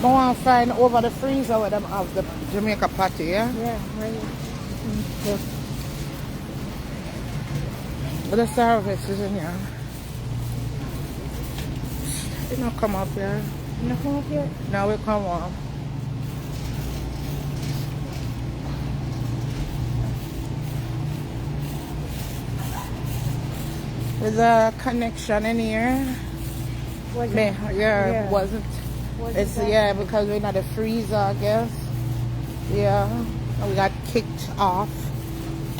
I want to find over the freezer where them have the Jamaica patty, yeah? Yeah, right here. Yes. But the service is in here. It not come up here. You not come up yet? Now we come up. There's a connection in here. Was Yeah, it? yeah, wasn't. It's yeah, because we're not a freezer, I guess. Yeah, we got kicked off.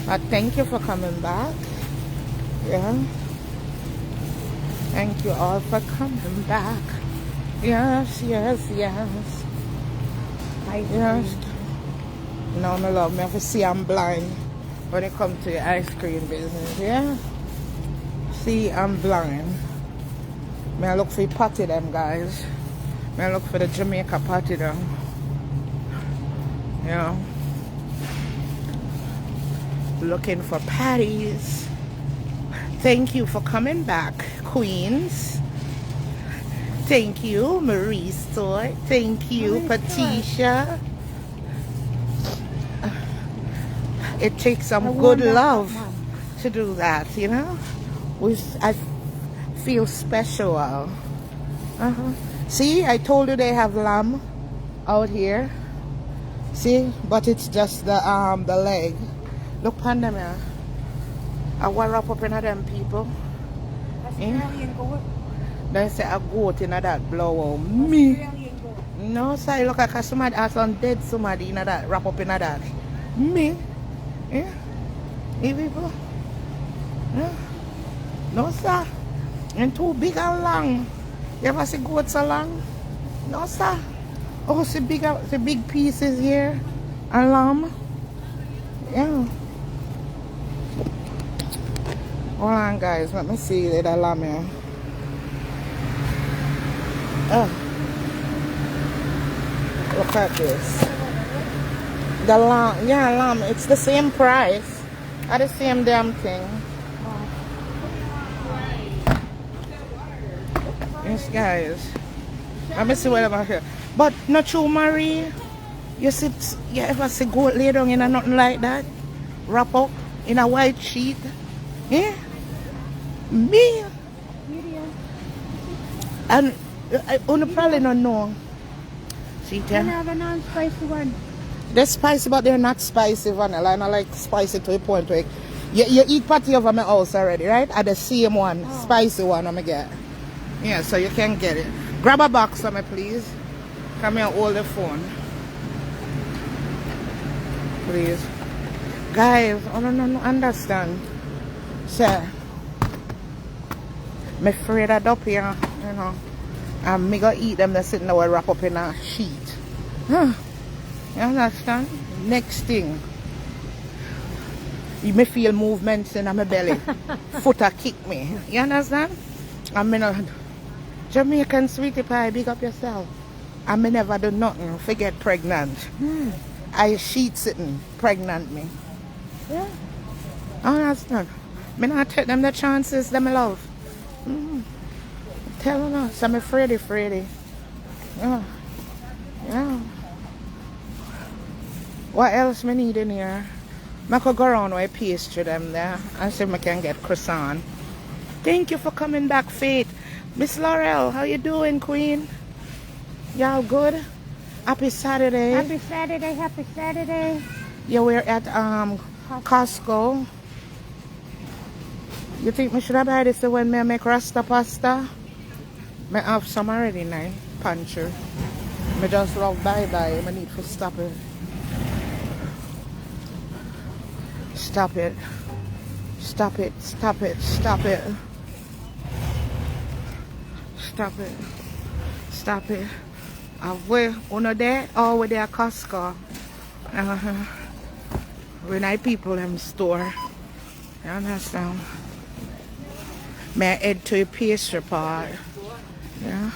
But thank you for coming back. Yeah. Thank you all for coming back. Yes, yes, yes. Yes. No, my love, me have to see I'm blind when it comes to the ice cream business, yeah? See, I'm blind. May I look for the patty them, guys. May I look for the Jamaica patty them. Yeah. Looking for patties. Thank you for coming back, Queens. Thank you, Marie Store. Thank you, Patricia. It takes some good love to do that, you know? I feel special. See, I told you they have lamb out here. See, but it's just the leg. Look on them here. I want to wrap up in them people. Australian goat. They say a goat in that blow. Me. Australian goat. No, sir, look like somebody has some dead somebody in that, wrap up in that. Me. Yeah. You people. Yeah. No, sir. And too big and long. You ever see goats so long? No, sir. Oh, see big pieces here. And lamb. Yeah. Hold on, guys. Let me see the lamb here. Oh. Look at this. The lamb. Yeah, lamb. It's the same price. At the same damn thing. Yes, guys. Let me see what I'm here. But not true, Marie. You ever see goat lay down in a nothing like that? Wrap up in a white sheet? Yeah? Me? And I probably don't know. See there? You have a non-spicy one. They're spicy, but they're not spicy vanilla. I don't like spicy to a point where you eat patty over my house already, right? At the same one, spicy one I'm gonna get. Yeah, so you can get it. Grab a box for me, please. Come here, hold the phone. Please. Guys, I don't understand. Sir, I'm afraid of up here, you know. And me go eat them, they're sitting there wrap up in a sheet. Huh. You understand? Next thing. You may feel movements in my belly. Footer kick me. You understand? I mean, Jamaican sweetie pie, big up yourself. I may never do nothing. Forget pregnant. I sheet sitting, pregnant me. Yeah. I understand. Me not take them the chances, them love. Tell them us, I'm afraid. Yeah. Yeah. What else me need in here? I could go around with pastry them there and see if I can get croissant. Thank you for coming back, Faith. Miss Laurel, how you doing, Queen? Y'all good? Happy Saturday. Happy Saturday, happy Saturday. Yeah, we're at Costco. You think we should have buy this when I make Rasta pasta? I have some already now, pantry. I just love bye-bye. I need to stop it. Stop it. Stop it. Stop it. Stop it. Stop it. Stop it. Where under there or where they are Costco? When I people them store. You understand? May I head to a pastry part? Yeah.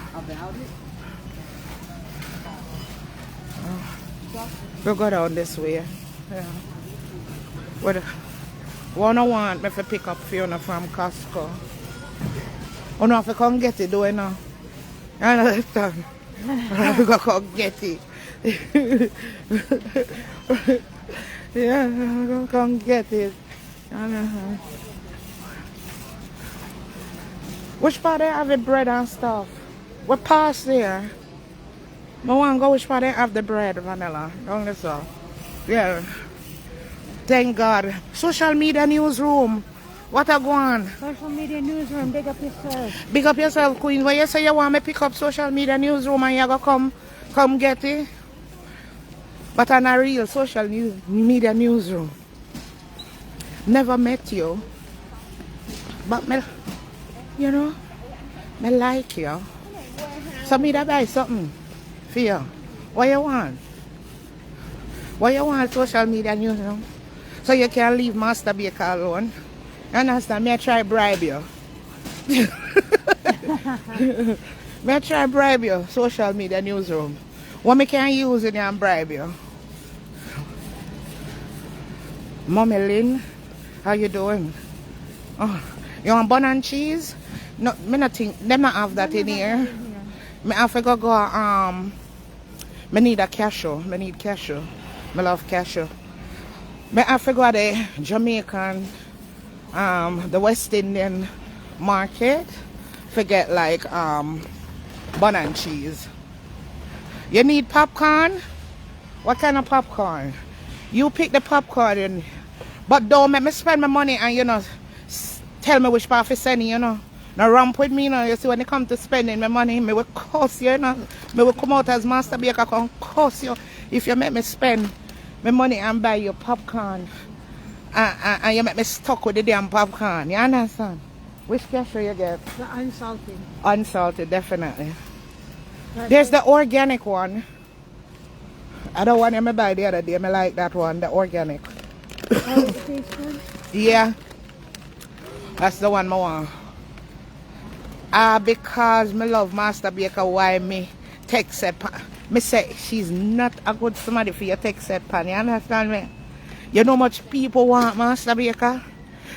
We'll go down this way. Yeah. What 101 me for pick up Fiona from Costco. Oh no, if I can't get it, do I know? You understand? I go come get it. Yeah, I go come get it. Which part they have the bread and stuff? What past there? I want to go which part they have the bread, vanilla. Don't listen. Yeah. Thank God. Social media newsroom. What a go on? Social media newsroom, big up yourself. Big up yourself, Queen. When you say you want me pick up social media newsroom and you go come get it. But I'm a real social media newsroom. Never met you. But me, you know, me like you. So me da buy something for you. What you want? What you want social media newsroom? So you can leave Master Baker alone. You understand? Me I try bribe you. Me I try bribe you, social media newsroom. What me can use it and bribe you? Mommy Lynn, how you doing? Oh, you want bun and cheese? No, me not think them not have that in here. Me have to go me need a cashew. Me need cashew. Me love cashew. Me have to go to the Jamaican the West Indian market. Forget like bun and cheese. You need popcorn? What kind of popcorn? You pick the popcorn and, but don't make me spend my money and you know tell me which part to send you know. Now ramp with me, you know. You see when it comes to spending my money, me will cost you, you know. Me will come out as Master Baker and cost you if you make me spend my money and buy your popcorn. And you make me stuck with the damn popcorn. You understand? Which cashew you get? The unsalted. Unsalted, definitely. There's the organic one. I don't want to buy the other day. I like that one, the organic. Oh, it tastes good? Yeah. That's the one I want. Because me love Master Baker, why me take set pan. Me say she's not a good somebody for your take set pan. You understand me? You know much people want Master Baker?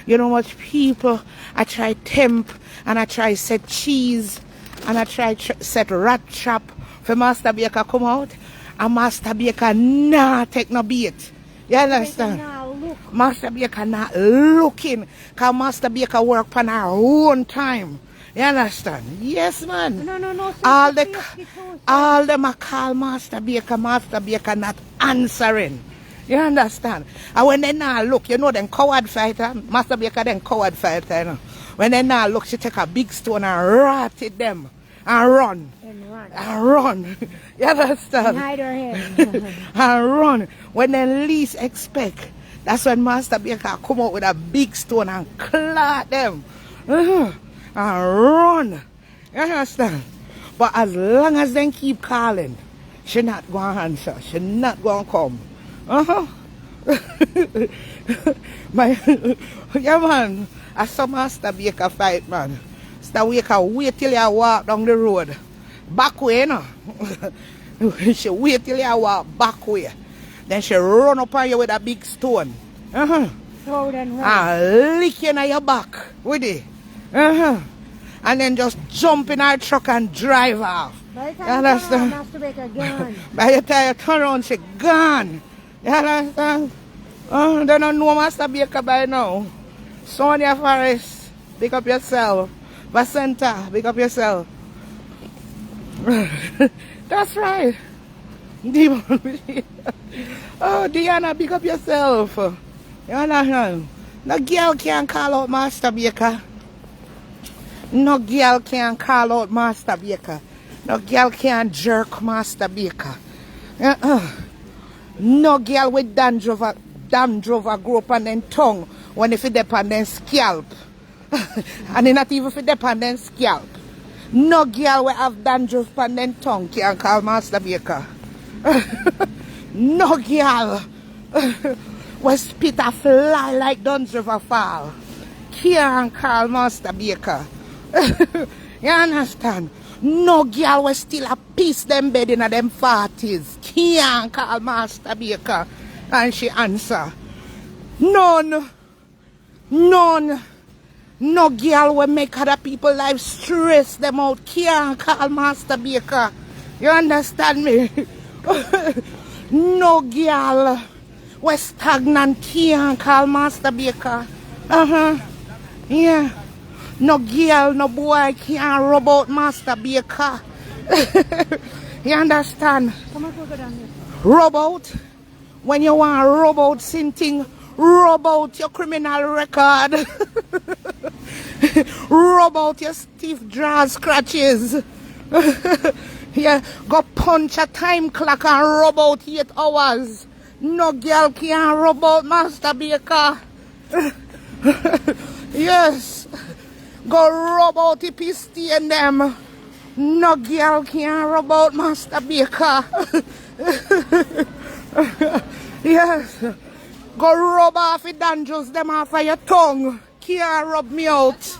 You know much people I try temp and I try set cheese and I try set rat trap for Master Baker come out and Master Baker nah take no beat. You understand? Master Baker not looking because Master Baker work on her own time. You understand? Yes, man. No. All them a call Master Baker not answering. You understand? And when they now look, you know them coward fighter. Master Baker them coward fighter, you know. When they now look, she take a big stone and rat it them and run. And run. You understand? And hide her head. And run. When they least expect, that's when Master Baker come out with a big stone and clap them. And run. You understand? But as long as they keep calling, she not going to answer. She not going to come. Yeah, man. I saw Master Baker fight, man. Master Baker wait till you walk down the road. Back way, you know. She wait till you walk back way. Then she run up on you with a big stone. Throw it and run. And lick you in your back with it. And then just jump in her truck and drive off. By the time you turn around, Master Baker gone. By the time you turn around, she gone. You understand? They don't know Master Baker by now. Sonia Forrest, pick up yourself. Basenta, pick up yourself. That's right. Oh, Diana, pick up yourself. You understand? No girl can call out Master Baker. No girl can call out Master Baker. No girl can jerk Master Baker. No girl with dandruff grow up on them tongue when if it on them scalp. And not even if it on them scalp. No girl will have dandruff on them tongue can call Master Baker. No girl will spit a fly like dandruff a fall can call Master Baker. You understand? No girl will still a piece them bed in them 40s. Can't call Master Baker. And she answer. None. No girl will make other people life stress them out. Can't call Master Baker. You understand me? No girl Weh Stagnant Cyaan call Master Baker. Yeah. No girl, no boy can rub out Master Baker. You understand? Come on, we'll go down here. Rub out. When you want to rub out something, rub out your criminal record. Rub out your stiff jaw scratches. Yeah, go punch a time clock and rub out 8 hours. No girl can rub out Master Baker. Yes. Go rub out the pisty and them. No girl can rub out Master Baker. Yes. Go rub off the dandruffs them off of your tongue. Can't rub me out.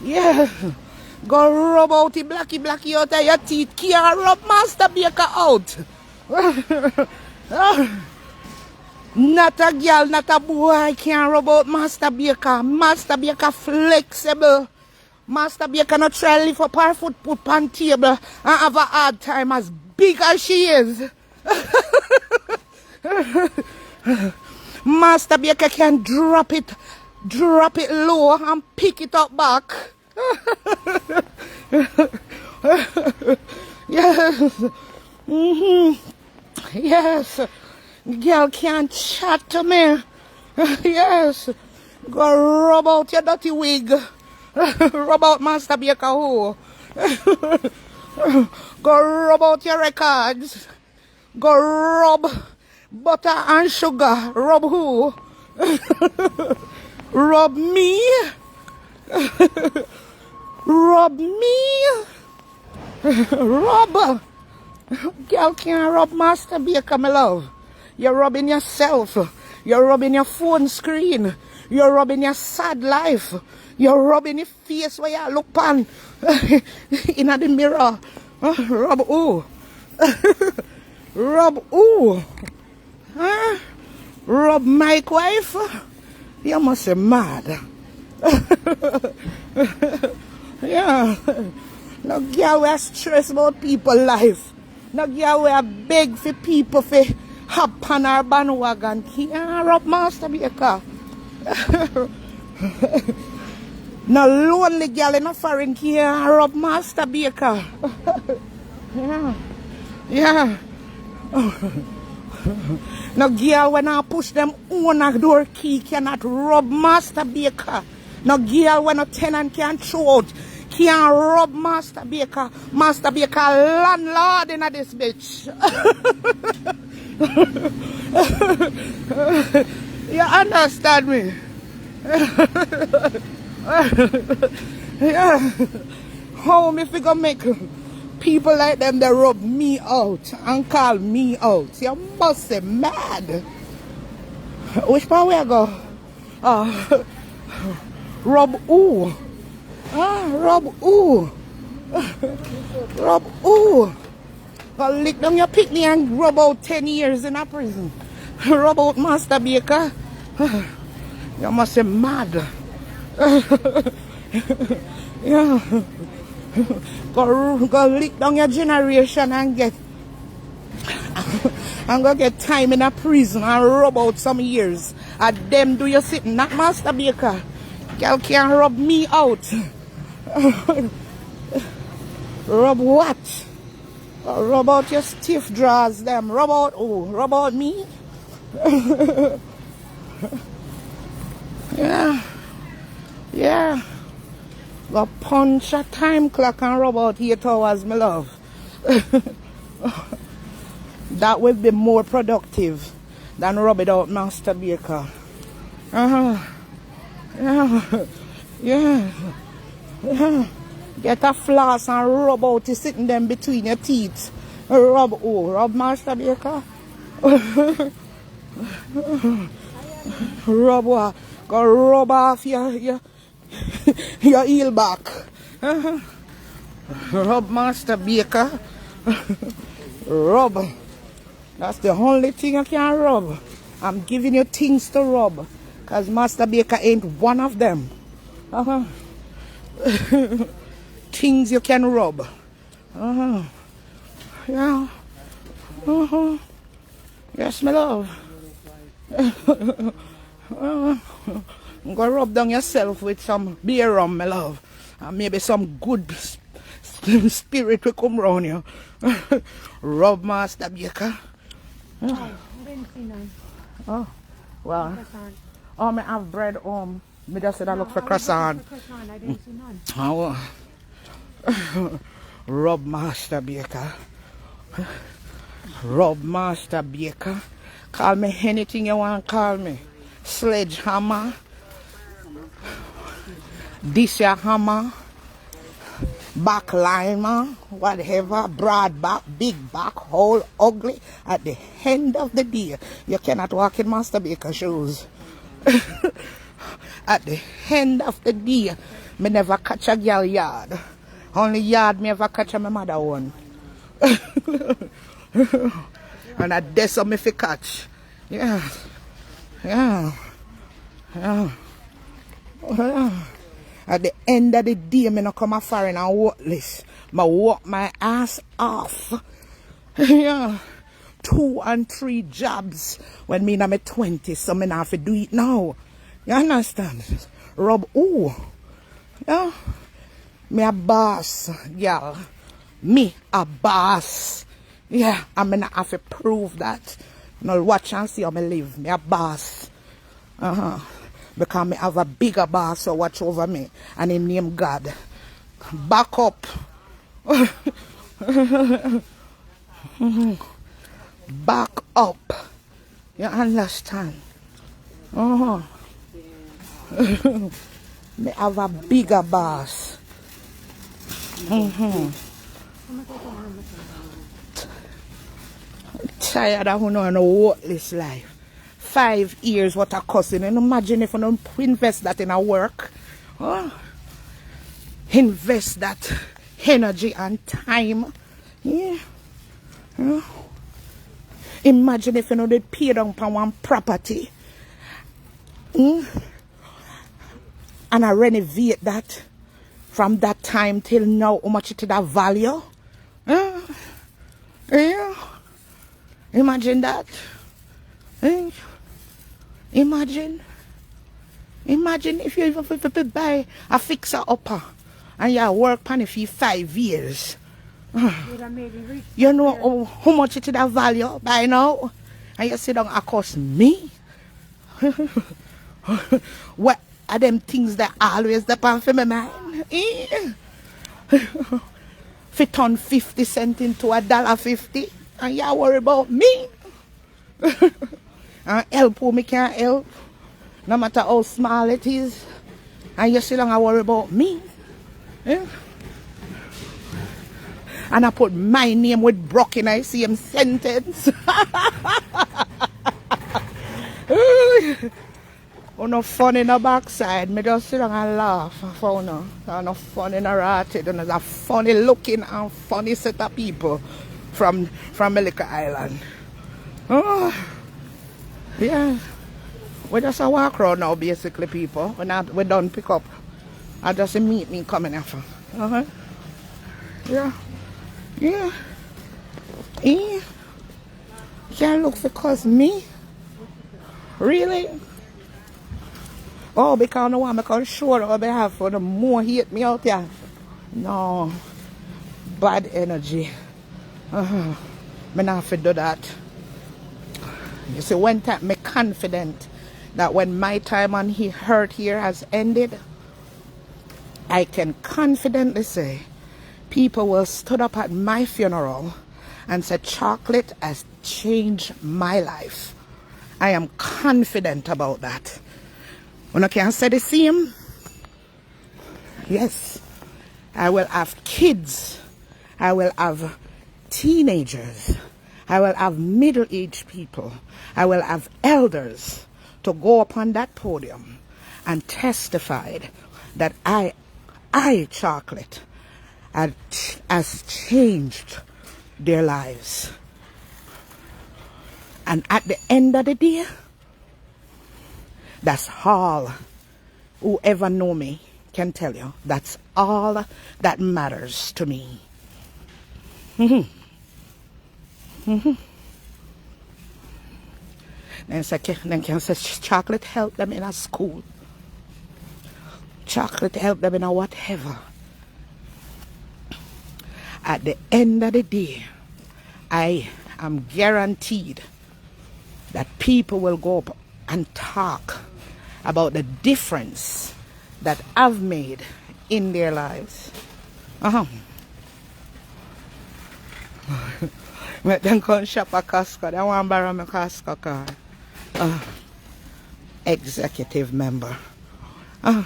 Yeah. Go rub out the blacky out of your teeth. Can't rub Master Baker out. Not a girl, not a boy can rub out Master Baker. Master Baker flexible. Master Baker not try to lift up her foot, put on table and have a hard time as big as she is. Master Baker can drop it low and pick it up back. Yes. Yes. Girl can't chat to me. Yes. Go rub out your dirty wig. Rub out Master Baker who. Go rub out your records. Go rub butter and sugar. Rub who? Rub me. Rub me. Rub. Girl can't rub Master Baker, my love. You're rubbing yourself. You're rubbing your phone screen. You're rubbing your sad life. You're rubbing your face where you look on in the mirror. Rub who? Rub who? Huh? Rub my wife? You must be mad. Yeah. No girl we stress about people's life. No girl we beg for people for hop on our bandwagon. Can't rub Master Baker. No lonely girl in a foreign can't rub Master Baker. Yeah. Yeah. No girl when I push them on a door key cannot rub Master Baker. No girl when a tenant can't throw out can't rub Master Baker. Master Baker landlord in this bitch. You understand me? Yeah. How me figure make people like them that rub me out and call me out? You must be mad. Which part we go? Rub who? Rub who? Rub who? Go lick down your picnic and rub out 10 years in a prison. Rub out Master Baker. You must be mad. Yeah. Go lick down your generation and get and go get time in a prison and rub out some years. And them do you sitting, not Master Baker. Girl can't rub me out. Rub what? Rub out your stiff jaws, them. Rub out who? Rub out me? Yeah. Yeah. Go punch a time clock and rub out 8 hours, my love. That will be more productive than rub it out Master Baker. Yeah. Yeah. Yeah. Get a floss and rub out the sitting them between your teeth. Rub who? Rub Master Baker? Rub what? Go rub off your heel back. Rub Master Baker. Rub. That's the only thing I can rub. I'm giving you things to rub. Because Master Baker ain't one of them. Uh-huh. Things you can rub. Uh-huh. Yeah. Uh-huh. Yes, my love. Go rub down yourself with some beer rum, my love. And maybe some good spirit will come round you. Rub Master Baker. Oh, I didn't see none. Oh, well. Croissant. Oh, I have bread home. Me just said I look for I was croissant. looking for croissant. I didn't see none. Oh. Rub Master Baker. Rub Master Baker. Call me anything you want to call me. Sledgehammer. This your hammer. Backlimer. Whatever. Broad back. Big back. Whole ugly. At the end of the day, you cannot walk in Master Baker shoes. At the end of the day, me never catch a girl yard. Only yard me ever catch a my mother one. And at this me fi catch. Yeah. Yeah. Yeah. At the end of the day, me no come a foreign and worthless. Me walk my ass off. Yeah. 2 and 3 jobs when me in my 20s, so me not have to do it now. You understand? Rub ooh. Yeah. Me a boss, girl. Me a boss. Yeah, I'm gonna have to prove that. Now watch and see how me live. Me a boss. Because me have a bigger boss so watch over me. And him name God. Back up. Back up. You understand? Me have a bigger boss. Tired of no worthless life. 5 years what a cussing. And imagine if I don't invest that in a work. Invest that energy and time. Yeah. Imagine if you know they pay down for one property. And I renovate that from that time till now, how much it would have value? Yeah. Imagine that. Imagine if you even buy a fixer upper and you work on it for 5 years. You know how much it would have value by now? And you sit down and cost me? What are them things that always depend for my mind? If turn 50 cents into $1.50 and you worry about me? And help who me can't help, no matter how small it is, and you still don't worry about me. Yeah? And I put my name with Brock in the same sentence. Oh, no fun in the backside. Me just sit down and laugh for no. No fun in the ratted. There's a funny looking and funny set of people from Malika Island. Oh, yeah. We just a walk around now, basically, people. We don't pick up. I just meet me coming after. Yeah. Yeah. Yeah. Can't look because me? Really? Oh, because no one can show on behalf for the more hate me out there. No. Bad energy. Me not have to do that. You see, one time me confident that when my time on hurt here has ended, I can confidently say people will stood up at my funeral and said chocolate has changed my life. I am confident about that. When I can say the same, yes, I will have kids, I will have teenagers, I will have middle-aged people, I will have elders to go upon that podium and testify that I chocolate, has changed their lives. And at the end of the day, that's all whoever know me can tell you that's all that matters to me. Then can say chocolate help them in a school. Chocolate help them in a whatever. At the end of the day, I am guaranteed that people will go up and talk about the difference that I've made in their lives. Let them come shop at Costco. They want to borrow my Costco card. Executive member. You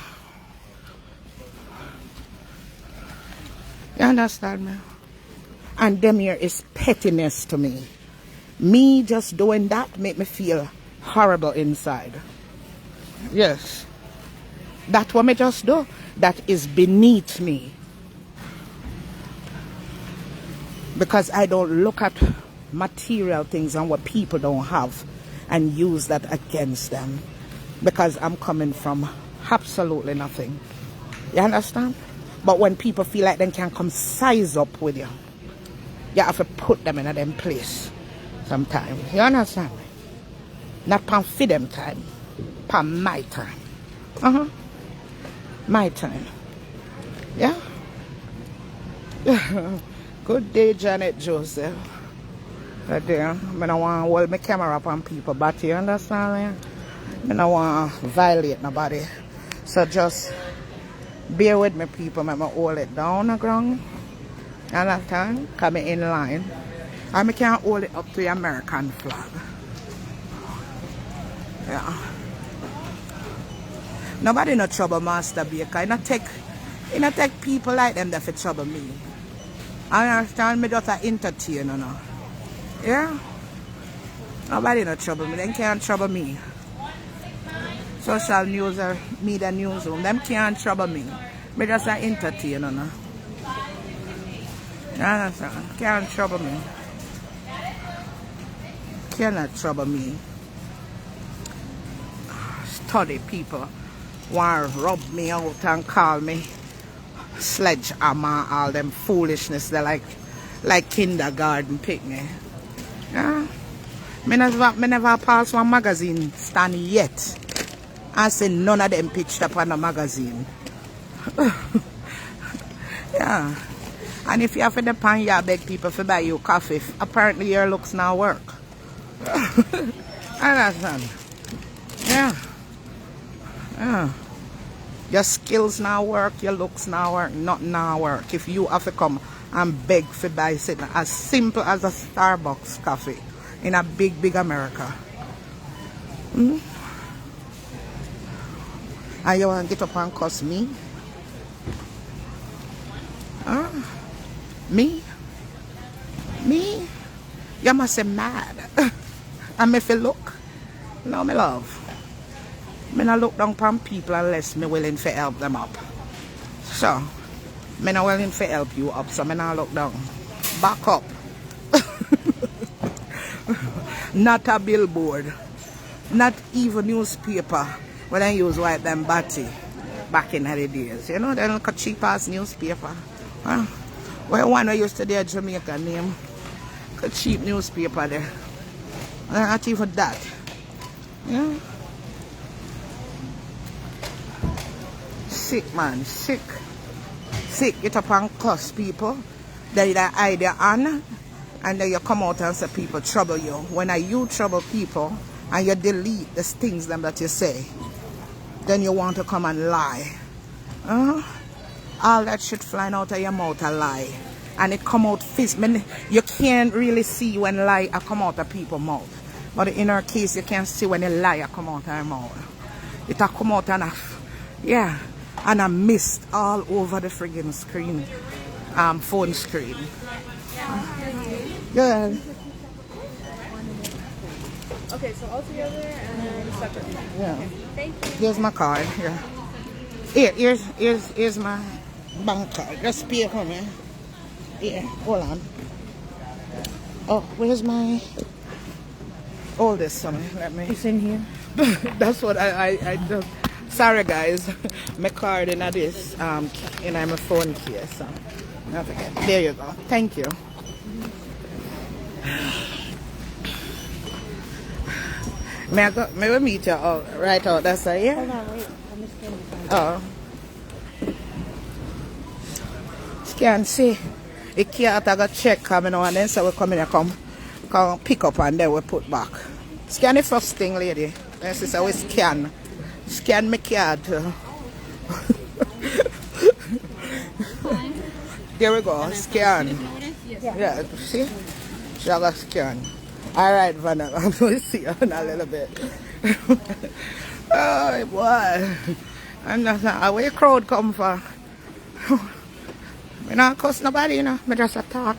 understand me? And them here is pettiness to me. Me just doing that make me feel horrible inside. Yes. That's what me just do. That is beneath me. Because I don't look at material things and what people don't have and use that against them. Because I'm coming from absolutely nothing. You understand? But when people feel like they can come size up with you, you have to put them in a them place sometimes. You understand me? Not pan for them time. Pan my time. My time. Yeah? Good day, Janet Joseph. Right there. I don't want to hold my camera up on people, but you understand me? I don't want to violate nobody. So just bear with me, people. I'm going to hold it down on the ground. You understand? Come in line. And I can't hold it up to the American flag. Yeah. Nobody no trouble Master Baker. It not take people like them that for trouble me. I understand me just entertain, you know. Yeah? Nobody no trouble me. They can't trouble me. Social news or media newsroom, them can't trouble me. Me just entertain, you know. You understand? Can't trouble me. Cannot trouble me. Study people want to rub me out and call me sledgehammer, all them foolishness. They like kindergarten pick me. Yeah. Me never pass one magazine stand yet. I say none of them pitched up on the magazine. Yeah. And if you have to depend, you beg people to buy you coffee. Apparently your looks now work. Understand? Yeah. Yeah. Your skills now work, your looks now work, nothing now work. If you have to come and beg for buy something as simple as a Starbucks coffee in a big America. And you want to get up and cuss me? Me? Me? You must say mad. And if you look, no, me love. Me not look down upon people unless me willing to help them up. So, me not willing to help you up, so me not look down. Back up. Not a billboard. Not even newspaper. When I use white them batty back in the days. You know, they look a cheap ass newspaper. Huh? Well, one I used to do a Jamaican name. A cheap newspaper there. Not even that. Yeah. Sick, man. Sick. Sick. Get up and cuss people. Then you hide your hand. And then you come out and say people trouble you. When you trouble people and you delete the things them that you say, then you want to come and lie. All that shit flying out of your mouth a lie. And it come out physical. You can't really see when lie come out of people's mouth. But in our case, you can see when a lie come out of her mouth. It come out and yeah. And a mist all over the friggin' screen. Phone screen. Good. Okay, so all together and separately. Yeah. Okay. Thank you. Here's my card. Here. Here's my bank card. Just pay for me. Here, hold on. Oh, where's my oldest son? Let me. It's in here. That's what I just Sorry guys, my card in this in my phone case. So don't forget. There you go. Thank you. May we meet you out right out that side, yeah? Hold on, wait. I'm just getting Oh. Can't see. The cat I got check coming on then so we come in and come pick up and then we put back. Scan the first thing, lady. This is how we scan. Scan my card. There we go. Scan. Yeah, see? She got scan. Alright, Vanilla. We'll see you in a little bit. Oh boy. And that's not where crowd come from. I don't cuss nobody, you know. I just attack.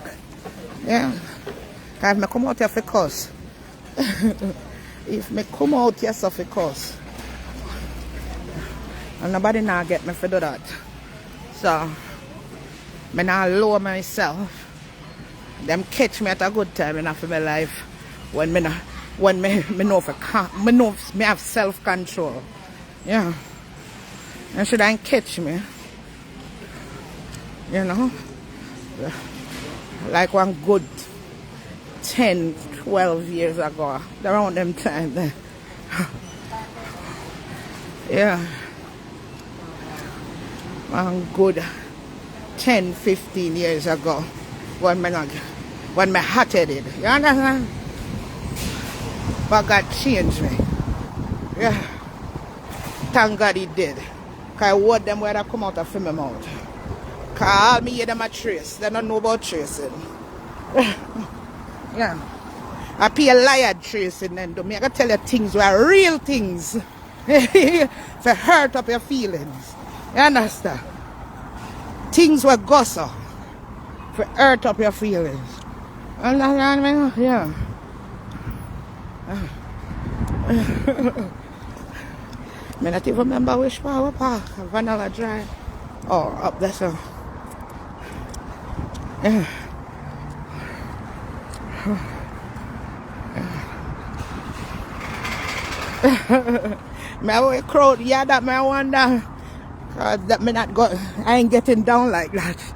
Yeah. If I come out here for cuss. If I come out here for cuss. And nobody now get me for do that. So, I now lower myself. Them catch me at a good time enough in my life. When me know me have self-control. Yeah. And should I catch me? You know? Like one good 10, 12 years ago. Around them time there. Yeah. One good 10, 15 years ago. When me hot-headed. You understand? But God changed me. Yeah. Thank God he did. Because I word them where I come out of my mouth. Because all me hear them a trace. They don't know about tracing. Yeah. I pay a liar tracing then. Do me I can tell you things were real things. For hurt up your feelings. You understand? Things were gossip. For hurt up your feelings. Understand me? Yeah. I don't even remember which power park. Vanilla Drive. Oh, up there so. Yeah. My crowd, yeah, that me wonder. Cause that me not go. I ain't getting down like that.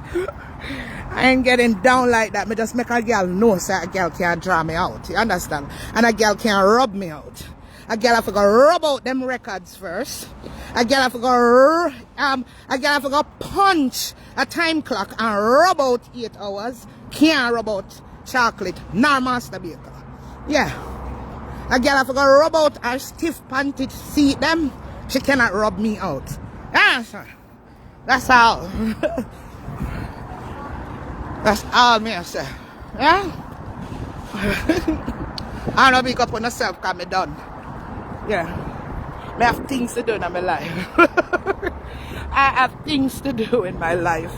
I ain't getting down like that. Me just make a girl know so a girl can't draw me out. You understand? And a girl can't rub me out. A girl have to go rub out them records first. A girl have to go punch a time clock and rub out 8 hours. Can't rub out chocolate nor master baker. Yeah. A girl have to go rub out her stiff panty seat them. She cannot rub me out. Yeah, sir. That's all. That's all me I say. Yeah? I don't pick up on myself because I'm done. Yeah. I have things to do in my life. I have things to do in my life.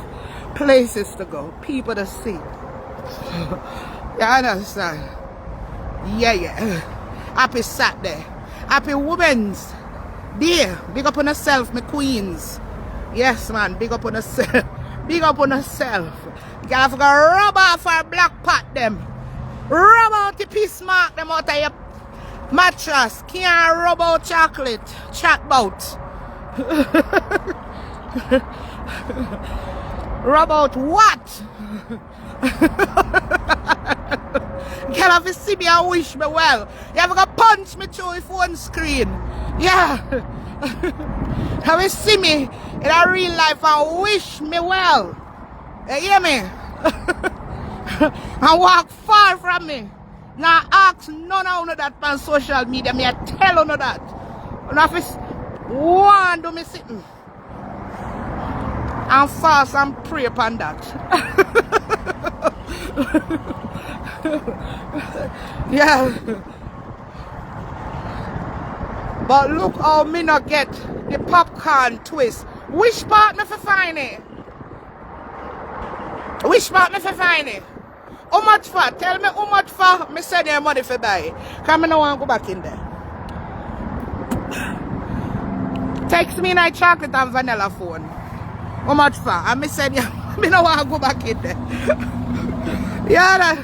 Places to go. People to see. You understand? Yeah. Happy Saturday. Happy Women's Day. Big up on yourself, my queens. Yes, man. Big up on yourself. Big up on yourself. You have to go rub off her black pot them. Rub out the piece mark them out of your mattress. Can't rub out chocolate. Chat bout. Rub out what? Girl have to see me and wish me well. You have to go punch me through the phone screen. Yeah. Have to see me in a real life and wish me well. You hear me? And walk far from me. Now ask none of that on social media. Me I tell none of that. And if it's one do me sitting and fast and pray upon that. Yeah. But look how me not get the popcorn twist. Which part me for find it? Which part me for find it? How much for? Tell me how much for me send your money for buy it. Because I don't want to go back in there. Text me in a chocolate and vanilla phone. How much for? And me send you, me don't want to go back in there. Yeah,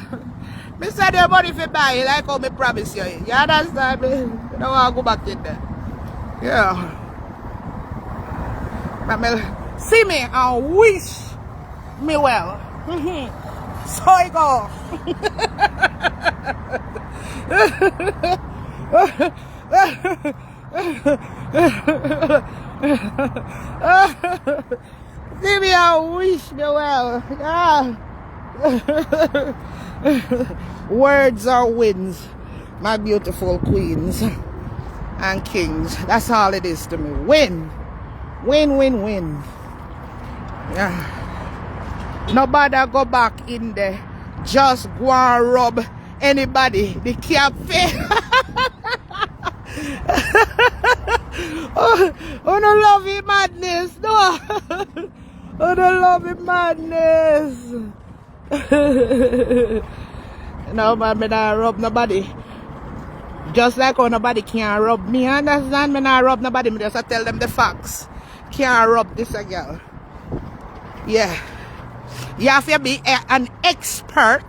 me send your money for buy it like how me promise you. You understand me? I don't want to go back in there. Yeah. See me and wish me well. So I go. See me and wish me well. Yeah. Words are wins, my beautiful queens and kings. That's all it is to me. Win. Win, win, win. Yeah. Nobody go back in there. Just go and rub anybody. The cafe. Oh, no love it madness. No. Oh, no love it madness. No man, me not rub nobody. Just like how nobody can rub me, understand? Me not rub nobody, me just tell them the facts. Can't rub this a girl. Yeah. You have to be an expert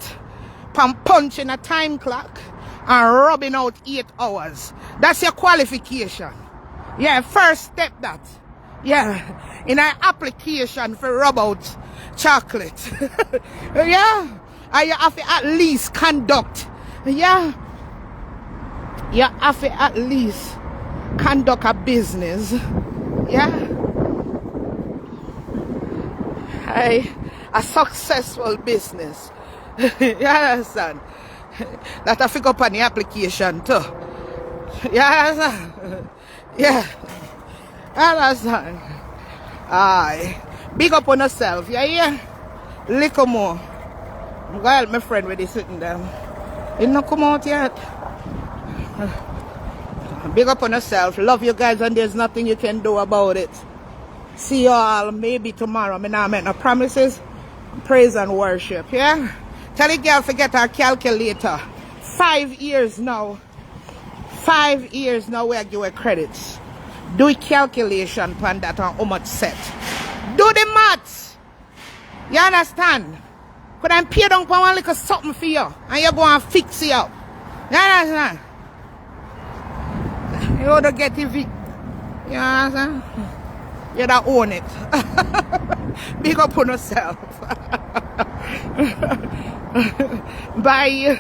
from punching a time clock and rubbing out 8 hours. That's your qualification. Yeah, first step that. Yeah. In an application for rub out chocolate. Yeah. And you have to at least conduct. Yeah. You have to at least conduct a business. Yeah. A successful business. You understand? That I figure up on the application too. You understand? Yeah. You understand? Aye. Big up on yourself. Yeah, yeah. Little more. I'm going to help my friend with this sitting there. It not come out yet. Big up on yourself. Love you guys and there's nothing you can do about it. See you all maybe tomorrow. I not make no promises. Praise and worship. Yeah? Tell the girl forget her calculator. 5 years now. 5 years now we give her credits. Do a calculation plan that on how much set. Do the maths. You understand? Could I pay down for one little something for you and you go and fix it up. You understand? You ought to get it. You understand? You don't own it. Big up on yourself. Bye.